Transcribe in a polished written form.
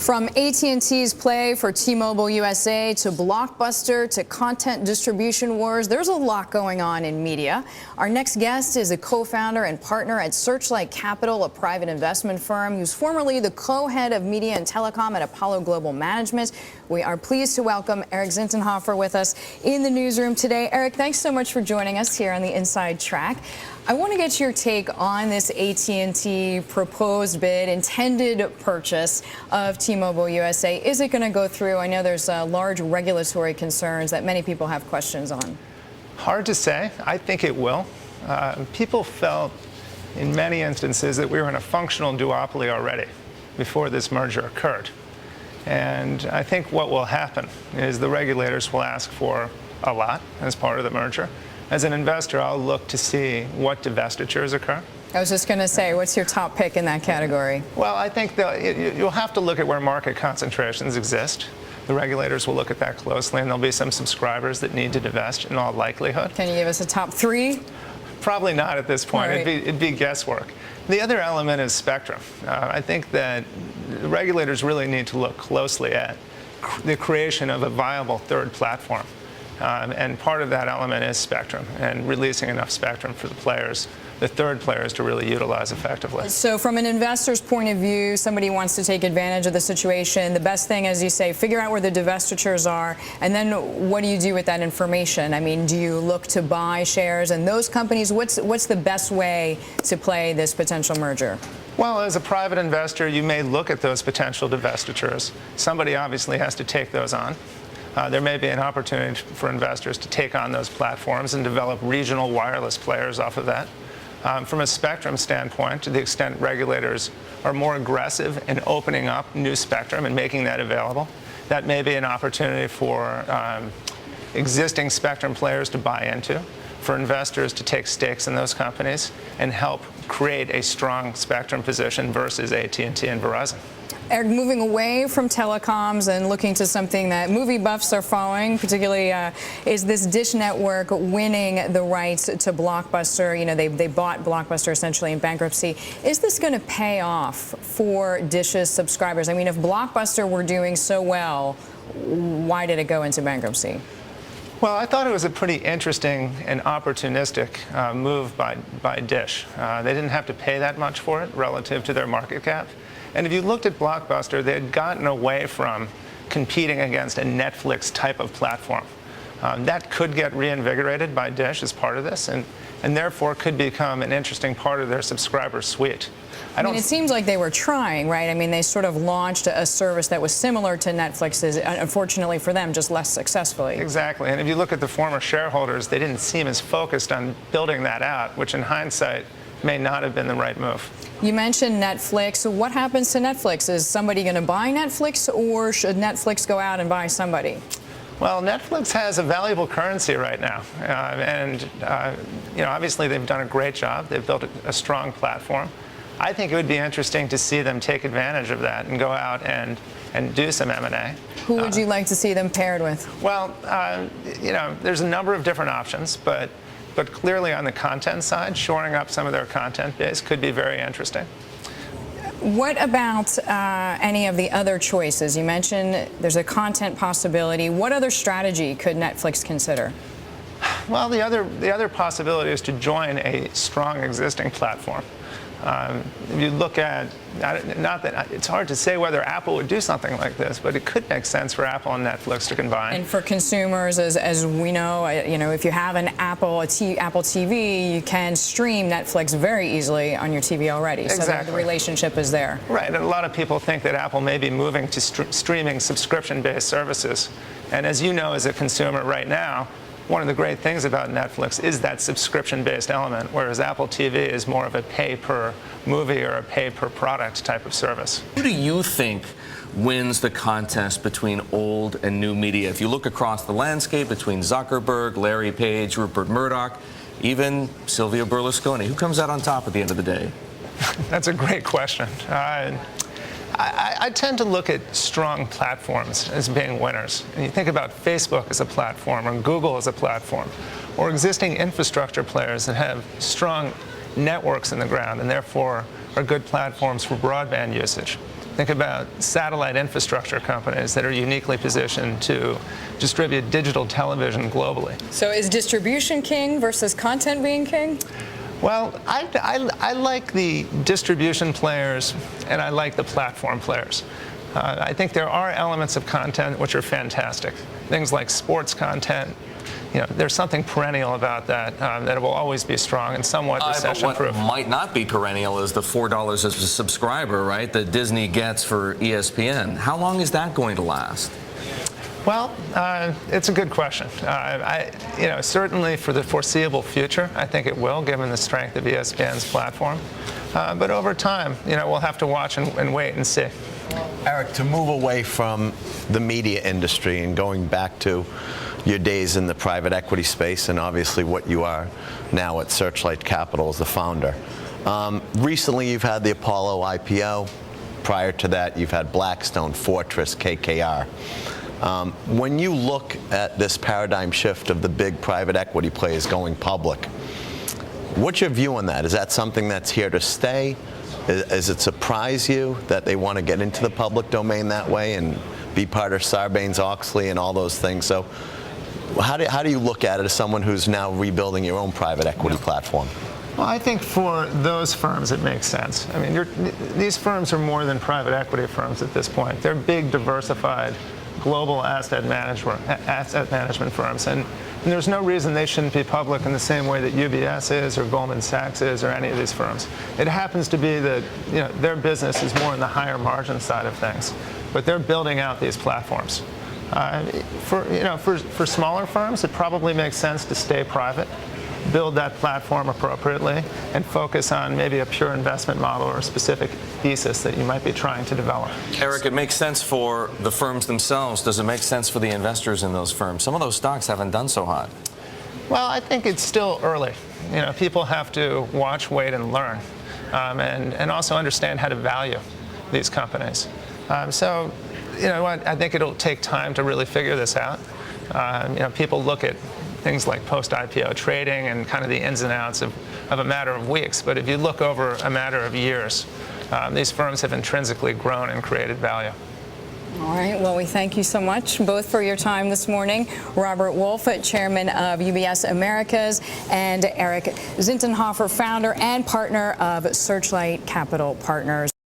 From AT&T's play for T-Mobile USA to Blockbuster to content distribution wars, there's a lot going on in media. Our next guest is a co-founder and partner at Searchlight Capital, a private investment firm who's formerly the co-head of media and telecom at Apollo Global Management. We are pleased to welcome Erik Zinterhofer with us in the newsroom today. Erik, thanks so much for joining us here on the Inside Track. I want to get your take on this AT&T proposed bid, intended purchase of T-Mobile USA. Is it going to go through? I know there's large regulatory concerns that many people have questions on. Hard to say. I think it will. People felt in many instances that we were in a functional duopoly already before this merger occurred. And I think what will happen is the regulators will ask for a lot as part of the merger. As an investor, I'll look to see what divestitures occur. I was just going to say, what's your top pick in that category? Well, I think you'll have to look at where market concentrations exist. The regulators will look at that closely, and there'll be some subscribers that need to divest in all likelihood. Can you give us a top three? Probably not at this point. Right. It'd be guesswork. The other element is spectrum. I think that the regulators really need to look closely at the creation of a viable third platform. And part of that element is spectrum and releasing enough spectrum for the players, the third players, to really utilize effectively. So from an investor's point of view, somebody wants to take advantage of the situation. The best thing, as you say, figure out where the divestitures are, and then what do you do with that information? I mean, do you look to buy shares in those companies? What's the best way to play this potential merger? Well, as a private investor, you may look at those potential divestitures. Somebody obviously has to take those on. There may be an opportunity for investors to take on those platforms and develop regional wireless players off of that. From a spectrum standpoint, to the extent regulators are more aggressive in opening up new spectrum and making that available, that may be an opportunity for existing spectrum players to buy into, for investors to take stakes in those companies and help create a strong spectrum position versus AT&T and Verizon. Erik, moving away from telecoms and looking to something that movie buffs are following, particularly is this Dish Network winning the rights to Blockbuster. You know, they bought Blockbuster essentially in bankruptcy. Is this going to pay off for Dish's subscribers? I mean, if Blockbuster were doing so well, why did it go into bankruptcy? Well, I thought it was a pretty interesting and opportunistic move by Dish. They didn't have to pay that much for it relative to their market cap. And if you looked at Blockbuster, they had gotten away from competing against a Netflix type of platform. That could get reinvigorated by Dish as part of this, and therefore could become an interesting part of their subscriber suite. I mean, it seems like they were trying, right? I mean, they sort of launched a service that was similar to Netflix's, unfortunately for them, just less successfully. Exactly. And if you look at the former shareholders, they didn't seem as focused on building that out, which in hindsight may not have been the right move. You mentioned Netflix. What happens to Netflix? Is somebody going to buy Netflix, or should Netflix go out and buy somebody? Well, Netflix has a valuable currency right now. You know, obviously they've done a great job. They've built a strong platform. I think it would be interesting to see them take advantage of that and go out and do some M&A. Who would you like to see them paired with? Well, you know, there's a number of different options, but clearly on the content side, shoring up some of their content base could be very interesting. What about any of the other choices? You mentioned there's a content possibility. What other strategy could Netflix consider? Well, the other possibility is to join a strong existing platform. If you look at, not that it's hard to say whether Apple would do something like this, but it could make sense for Apple and Netflix to combine. And for consumers, as we know, you know, if you have an Apple TV, you can stream Netflix very easily on your TV already. Exactly. So the relationship is there. Right, and a lot of people think that Apple may be moving to streaming subscription-based services. And as you know, as a consumer right now, one of the great things about Netflix is that subscription-based element, whereas Apple TV is more of a pay-per-movie or a pay-per-product type of service. Who do you think wins the contest between old and new media? If you look across the landscape between Zuckerberg, Larry Page, Rupert Murdoch, even Silvio Berlusconi, who comes out on top at the end of the day? That's a great question. I tend to look at strong platforms as being winners. And you think about Facebook as a platform, or Google as a platform, or existing infrastructure players that have strong networks in the ground and therefore are good platforms for broadband usage. Think about satellite infrastructure companies that are uniquely positioned to distribute digital television globally. So is distribution king versus content being king? Well, I like the distribution players and I like the platform players. I think there are elements of content which are fantastic. Things like sports content. There's something perennial about that that will always be strong and somewhat recession-proof. What might not be perennial is the $4 as a subscriber, right, that Disney gets for ESPN. How long is that going to last? Well, it's a good question. Certainly for the foreseeable future, I think it will, given the strength of ESPN's platform. But over time, we'll have to watch and wait and see. Erik, to move away from the media industry and going back to your days in the private equity space and obviously what you are now at Searchlight Capital as the founder. Recently, you've had the Apollo IPO. Prior to that, you've had Blackstone, Fortress, KKR. When you look at this paradigm shift of the big private equity players going public, what's your view on that? Is that something that's here to stay? Does it surprise you that they want to get into the public domain that way and be part of Sarbanes-Oxley and all those things? So how do you look at it as someone who's now rebuilding your own private equity platform? Well, I think for those firms it makes sense. I mean, these firms are more than private equity firms at this point. They're big, diversified, global asset management firms. And there's no reason they shouldn't be public in the same way that UBS is or Goldman Sachs is or any of these firms. It happens to be that their business is more in the higher margin side of things, but they're building out these platforms. For smaller firms, it probably makes sense to stay private, build that platform appropriately, and focus on maybe a pure investment model or a specific thesis that you might be trying to develop. Erik, it makes sense for the firms themselves. Does it make sense for the investors in those firms? Some of those stocks haven't done so hot. Well, I think it's still early. People have to watch, wait, and learn, and also understand how to value these companies. So, I think it'll take time to really figure this out. People look at things like post-IPO trading and kind of the ins and outs of a matter of weeks. But if you look over a matter of years, these firms have intrinsically grown and created value. All right. Well, we thank you so much both for your time this morning. Robert Wolf, Chairman of UBS Americas, and Erik Zinterhofer, founder and partner of Searchlight Capital Partners.